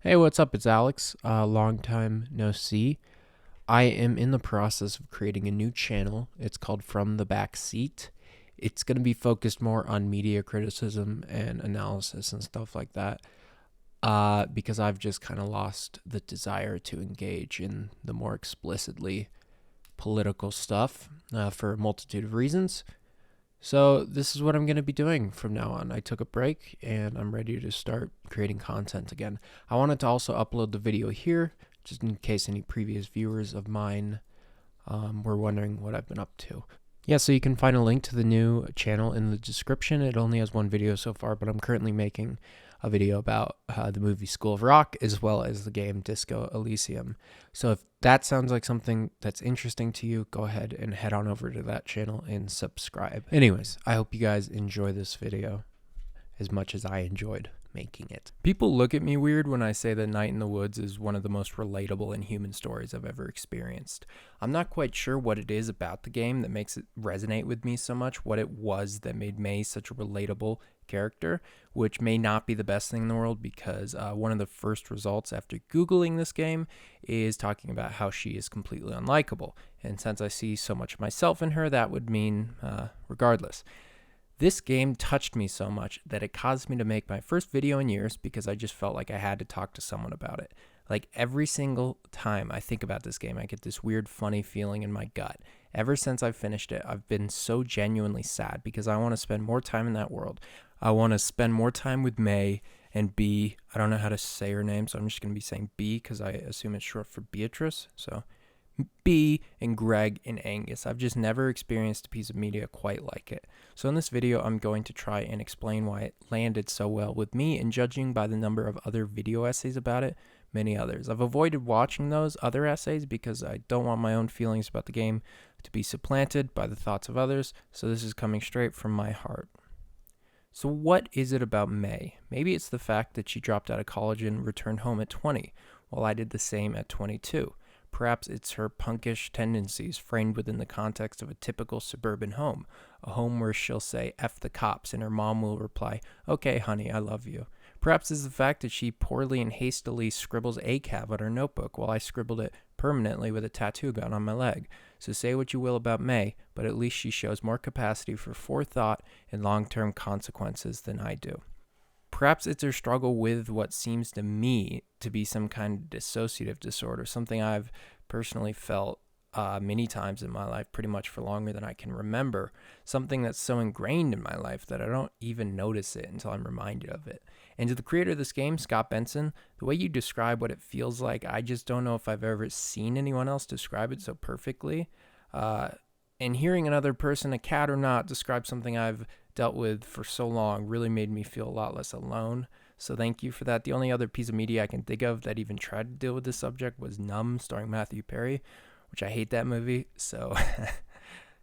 Hey, what's up? It's Alex. Long time no see. I am in the process of creating a new channel. It's called From the Back Seat. It's going to be focused more on media criticism and analysis and stuff like that. Because I've just kind of lost the desire to engage in the more explicitly political stuff for a multitude of reasons. So, this is what I'm going to be doing from now on. I took a break and I'm ready to start creating content again. I wanted to also upload the video here, just in case any previous viewers of mine were wondering what I've been up to. Yeah, so you can find a link to the new channel in the description. It only has one video so far, but I'm currently making a video about the movie School of Rock as well as the game Disco Elysium. So if that sounds like something that's interesting to you, go ahead and head on over to that channel and subscribe. Anyways, I hope you guys enjoy this video as much as I enjoyed making it. People look at me weird when I say that Night in the Woods is one of the most relatable and human stories I've ever experienced. I'm not quite sure what it is about the game that makes it resonate with me so much, what it was that made May such a relatable character, which may not be the best thing in the world because one of the first results after Googling this game is talking about how she is completely unlikable. And since I see so much of myself in her, that would mean regardless. This game touched me so much that it caused me to make my first video in years because I just felt like I had to talk to someone about it. Like every single time I think about this game, I get this weird, funny feeling in my gut. Ever since I've finished it, I've been so genuinely sad because I want to spend more time in that world. I want to spend more time with May and B. I don't know how to say her name, so I'm just going to be saying B because I assume it's short for Beatrice. So B and Greg and Angus. I've just never experienced a piece of media quite like it. So in this video, I'm going to try and explain why it landed so well with me, and judging by the number of other video essays about it, many others. I've avoided watching those other essays because I don't want my own feelings about the game to be supplanted by the thoughts of others, so this is coming straight from my heart. So what is it about May? Maybe it's the fact that she dropped out of college and returned home at 20, while I did the same at 22. Perhaps it's her punkish tendencies framed within the context of a typical suburban home, a home where she'll say F the cops and her mom will reply, okay, honey, I love you. Perhaps it's the fact that she poorly and hastily scribbles ACAB on her notebook while I scribbled it permanently with a tattoo gun on my leg. So say what you will about May, but at least she shows more capacity for forethought and long-term consequences than I do. Perhaps it's her struggle with what seems to me to be some kind of dissociative disorder, something I've personally felt many times in my life, pretty much for longer than I can remember, something that's so ingrained in my life that I don't even notice it until I'm reminded of it. And to the creator of this game, Scott Benson, the way you describe what it feels like, I just don't know if I've ever seen anyone else describe it so perfectly. And hearing another person, a cat or not, describe something I've dealt with for so long really made me feel a lot less alone. So thank you for that. The only other piece of media I can think of that even tried to deal with this subject was Numb, starring Matthew Perry, which I hate that movie. So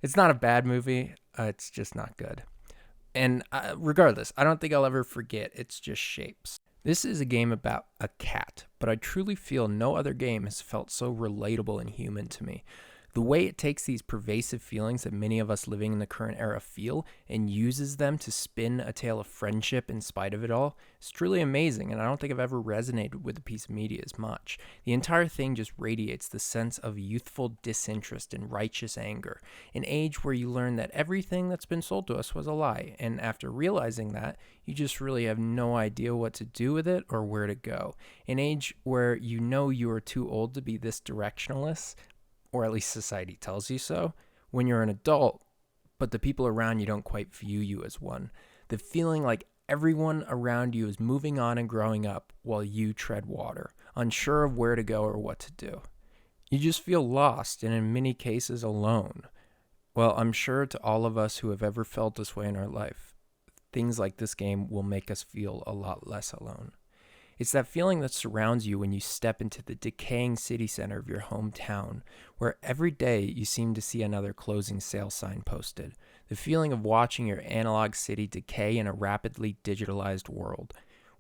it's not a bad movie. It's just not good. And regardless, I don't think I'll ever forget It's Just Shapes. This is a game about a cat, but I truly feel no other game has felt so relatable and human to me. The way it takes these pervasive feelings that many of us living in the current era feel and uses them to spin a tale of friendship in spite of it all is truly amazing, and I don't think I've ever resonated with a piece of media as much. The entire thing just radiates the sense of youthful disinterest and righteous anger, an age where you learn that everything that's been sold to us was a lie, and after realizing that, you just really have no idea what to do with it or where to go. An age where you know you are too old to be this directionless, or at least society tells you so, when you're an adult, but the people around you don't quite view you as one. The feeling like everyone around you is moving on and growing up while you tread water, unsure of where to go or what to do. You just feel lost and in many cases alone. Well, I'm sure to all of us who have ever felt this way in our life, things like this game will make us feel a lot less alone. It's that feeling that surrounds you when you step into the decaying city center of your hometown, where every day you seem to see another closing sale sign posted. The feeling of watching your analog city decay in a rapidly digitalized world,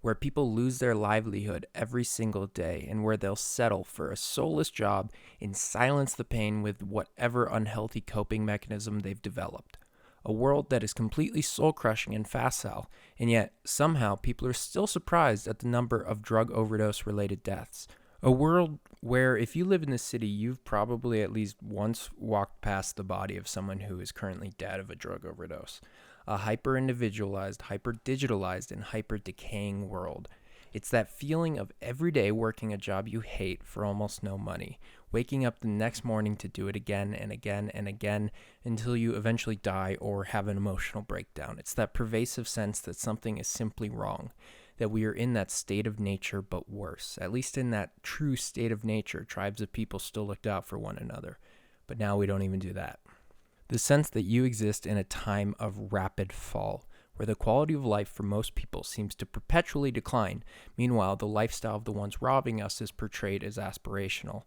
where people lose their livelihood every single day and where they'll settle for a soulless job and silence the pain with whatever unhealthy coping mechanism they've developed. A world that is completely soul-crushing and facile, and yet somehow people are still surprised at the number of drug overdose-related deaths. A world where if you live in the city, you've probably at least once walked past the body of someone who is currently dead of a drug overdose. A hyper-individualized, hyper-digitalized, and hyper-decaying world. It's that feeling of every day working a job you hate for almost no money, waking up the next morning to do it again and again and again until you eventually die or have an emotional breakdown. It's that pervasive sense that something is simply wrong, that we are in that state of nature but worse. At least in that true state of nature, tribes of people still looked out for one another. But now we don't even do that. The sense that you exist in a time of rapid fall, where the quality of life for most people seems to perpetually decline. Meanwhile, the lifestyle of the ones robbing us is portrayed as aspirational.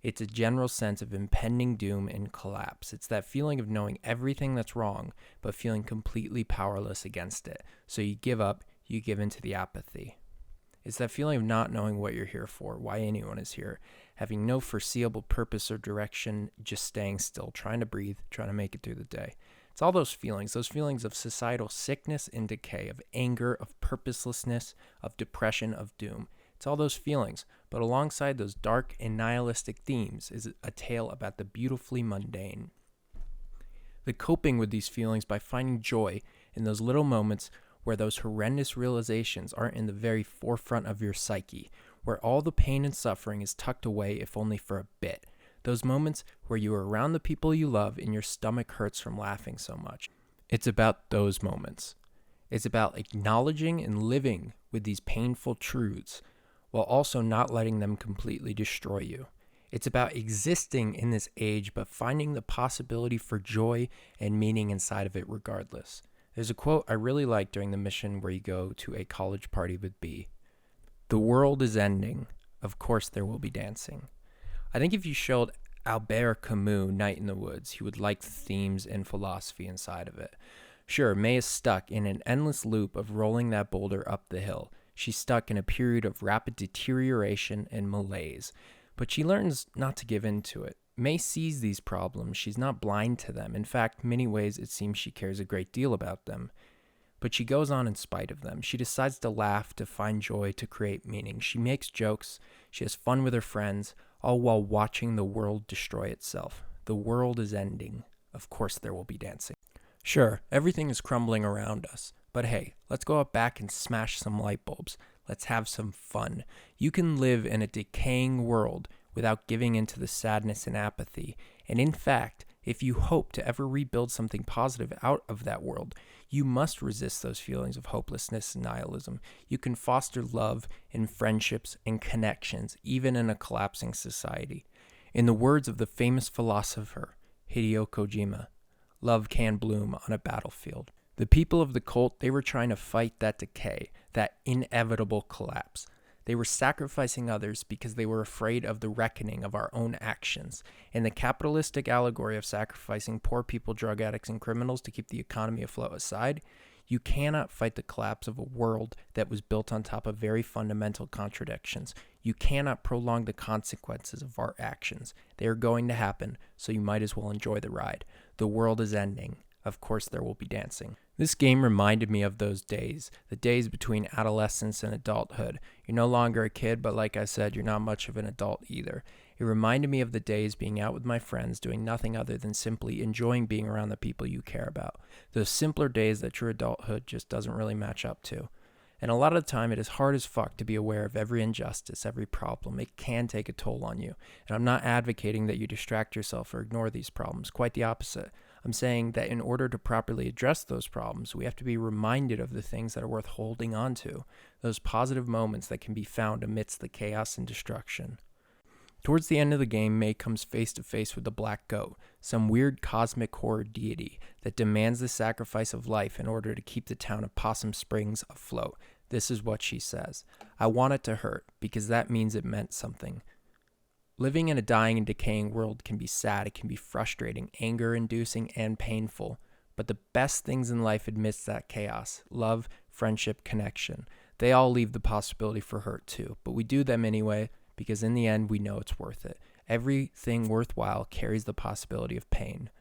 It's a general sense of impending doom and collapse. It's that feeling of knowing everything that's wrong, but feeling completely powerless against it. So you give up, you give into the apathy. It's that feeling of not knowing what you're here for, why anyone is here, having no foreseeable purpose or direction, just staying still, trying to breathe, trying to make it through the day. It's all those feelings of societal sickness and decay, of anger, of purposelessness, of depression, of doom. It's all those feelings, but alongside those dark and nihilistic themes is a tale about the beautifully mundane. The coping with these feelings by finding joy in those little moments where those horrendous realizations aren't in the very forefront of your psyche, where all the pain and suffering is tucked away if only for a bit. Those moments where you are around the people you love and your stomach hurts from laughing so much. It's about those moments. It's about acknowledging and living with these painful truths while also not letting them completely destroy you. It's about existing in this age but finding the possibility for joy and meaning inside of it regardless. There's a quote I really like during the mission where you go to a college party with B. The world is ending. Of course there will be dancing. I think if you showed Albert Camus Night in the Woods, he would like the themes and philosophy inside of it. Sure, May is stuck in an endless loop of rolling that boulder up the hill. She's stuck in a period of rapid deterioration and malaise, but she learns not to give in to it. May sees these problems. She's not blind to them. In fact, many ways it seems she cares a great deal about them. But she goes on in spite of them. She decides to laugh, to find joy, to create meaning. She makes jokes. She has fun with her friends, all while watching the world destroy itself. The world is ending. Of course there will be dancing. Sure, everything is crumbling around us. But hey, let's go out back and smash some light bulbs. Let's have some fun. You can live in a decaying world without giving into the sadness and apathy. And in fact, if you hope to ever rebuild something positive out of that world, you must resist those feelings of hopelessness and nihilism. You can foster love and friendships and connections, even in a collapsing society. In the words of the famous philosopher Hideo Kojima, love can bloom on a battlefield. The people of the cult, they were trying to fight that decay, that inevitable collapse. They were sacrificing others because they were afraid of the reckoning of our own actions. And the capitalistic allegory of sacrificing poor people, drug addicts, and criminals to keep the economy afloat aside, you cannot fight the collapse of a world that was built on top of very fundamental contradictions. You cannot prolong the consequences of our actions. They are going to happen, so you might as well enjoy the ride. The world is ending. Of course there will be dancing. This game reminded me of those days, the days between adolescence and adulthood. You're no longer a kid, but like I said, you're not much of an adult either. It reminded me of the days being out with my friends, doing nothing other than simply enjoying being around the people you care about. Those simpler days that your adulthood just doesn't really match up to. And a lot of the time, it is hard as fuck to be aware of every injustice, every problem. It can take a toll on you. And I'm not advocating that you distract yourself or ignore these problems. Quite the opposite. I'm saying that in order to properly address those problems, we have to be reminded of the things that are worth holding on to, those positive moments that can be found amidst the chaos and destruction. Towards the end of the game, May comes face to face with the Black Goat, some weird cosmic horror deity that demands the sacrifice of life in order to keep the town of Possum Springs afloat. This is what she says. I want it to hurt, because that means it meant something. Living in a dying and decaying world can be sad, it can be frustrating, anger-inducing, and painful. But the best things in life amidst that chaos, love, friendship, connection, they all leave the possibility for hurt too. But we do them anyway, because in the end, we know it's worth it. Everything worthwhile carries the possibility of pain.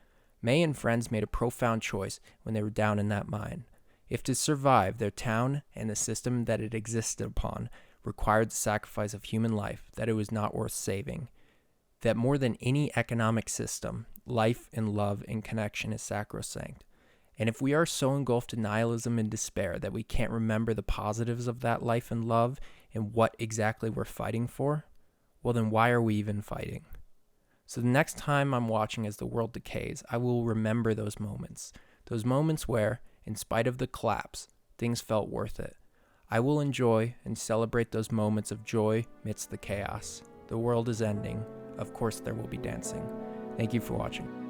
May and friends made a profound choice when they were down in that mine. If to survive, their town and the system that it existed upon required the sacrifice of human life, that it was not worth saving. That more than any economic system, life and love and connection is sacrosanct. And if we are so engulfed in nihilism and despair that we can't remember the positives of that life and love and what exactly we're fighting for, well then why are we even fighting? So the next time I'm watching as the world decays, I will remember those moments where, in spite of the collapse, things felt worth it. I will enjoy and celebrate those moments of joy amidst the chaos. The world is ending. Of course there will be dancing. Thank you for watching.